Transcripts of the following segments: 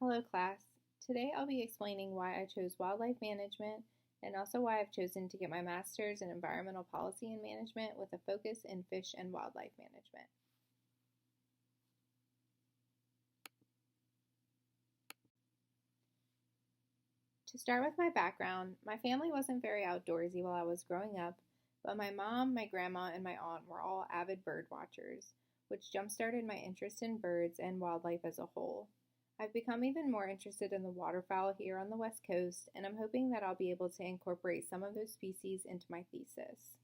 Hello class. Today I'll be explaining why I chose wildlife management and also why I've chosen to get my master's in environmental policy and management with a focus in fish and wildlife management. To start with my background, my family wasn't very outdoorsy while I was growing up, but my mom, my grandma, and my aunt were all avid bird watchers, which jump-started my interest in birds and wildlife as a whole. I've become even more interested in the waterfowl here on the West Coast, and I'm hoping that I'll be able to incorporate some of those species into my thesis.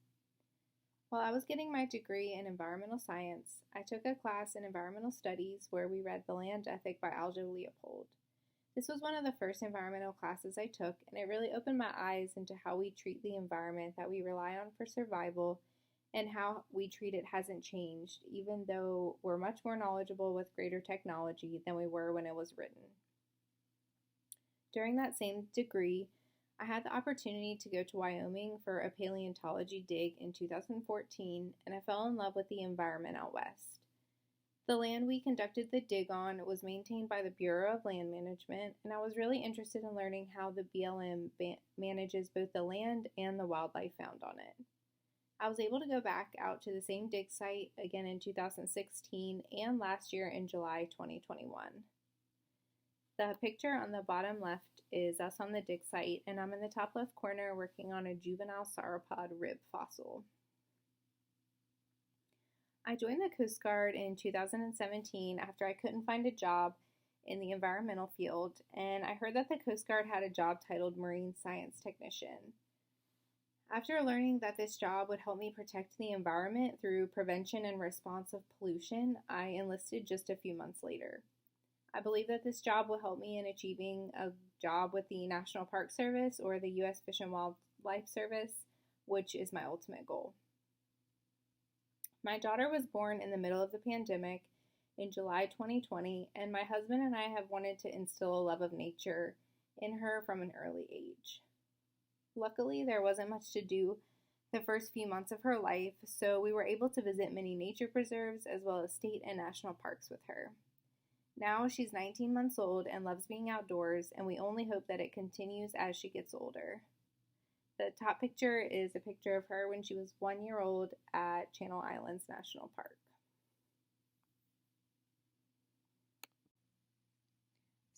While I was getting my degree in environmental science, I took a class in environmental studies where we read The Land Ethic by Aljo Leopold. This was one of the first environmental classes I took, and it really opened my eyes into how we treat the environment that we rely on for survival and how we treat it hasn't changed, even though we're much more knowledgeable with greater technology than we were when it was written. During that same degree, I had the opportunity to go to Wyoming for a paleontology dig in 2014, and I fell in love with the environment out west. The land we conducted the dig on was maintained by the Bureau of Land Management, and I was really interested in learning how the BLM manages both the land and the wildlife found on it. I was able to go back out to the same dig site again in 2016 and last year in July 2021. The picture on the bottom left is us on the dig site, and I'm in the top left corner working on a juvenile sauropod rib fossil. I joined the Coast Guard in 2017 after I couldn't find a job in the environmental field, and I heard that the Coast Guard had a job titled Marine Science Technician. After learning that this job would help me protect the environment through prevention and response of pollution, I enlisted just a few months later. I believe that this job will help me in achieving a job with the National Park Service or the U.S. Fish and Wildlife Service, which is my ultimate goal. My daughter was born in the middle of the pandemic in July 2020, and my husband and I have wanted to instill a love of nature in her from an early age. Luckily, there wasn't much to do the first few months of her life, so we were able to visit many nature preserves as well as state and national parks with her. Now she's 19 months old and loves being outdoors, and we only hope that it continues as she gets older. The top picture is a picture of her when she was 1 year old at Channel Islands National Park.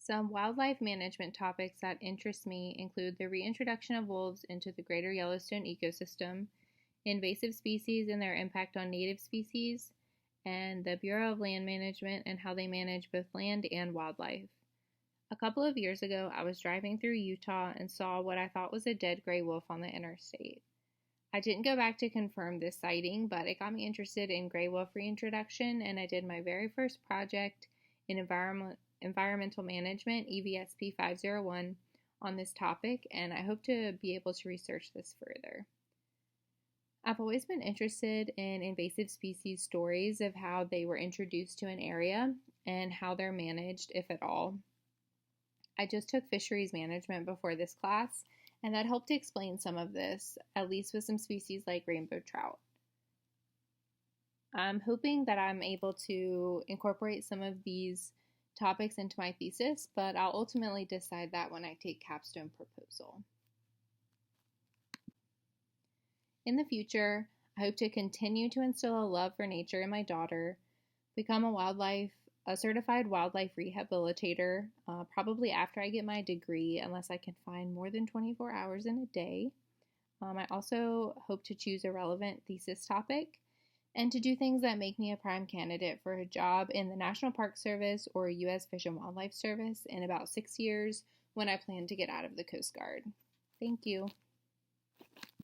Some wildlife management topics that interest me include the reintroduction of wolves into the greater Yellowstone ecosystem, invasive species and their impact on native species, and the Bureau of Land Management and how they manage both land and wildlife. A couple of years ago, I was driving through Utah and saw what I thought was a dead gray wolf on the interstate. I didn't go back to confirm this sighting, but it got me interested in gray wolf reintroduction, and I did my very first project in environmental management, EVSP 501, on this topic, and I hope to be able to research this further. I've always been interested in invasive species stories of how they were introduced to an area and how they're managed, if at all. I just took fisheries management before this class, and that helped to explain some of this, at least with some species like rainbow trout. I'm hoping that I'm able to incorporate some of these topics into my thesis, but I'll ultimately decide that when I take capstone proposal. In the future, I hope to continue to instill a love for nature in my daughter, become a certified wildlife rehabilitator, probably after I get my degree, unless I can find more than 24 hours in a day. I also hope to choose a relevant thesis topic and to do things that make me a prime candidate for a job in the National Park Service or U.S. Fish and Wildlife Service in about 6 years when I plan to get out of the Coast Guard. Thank you.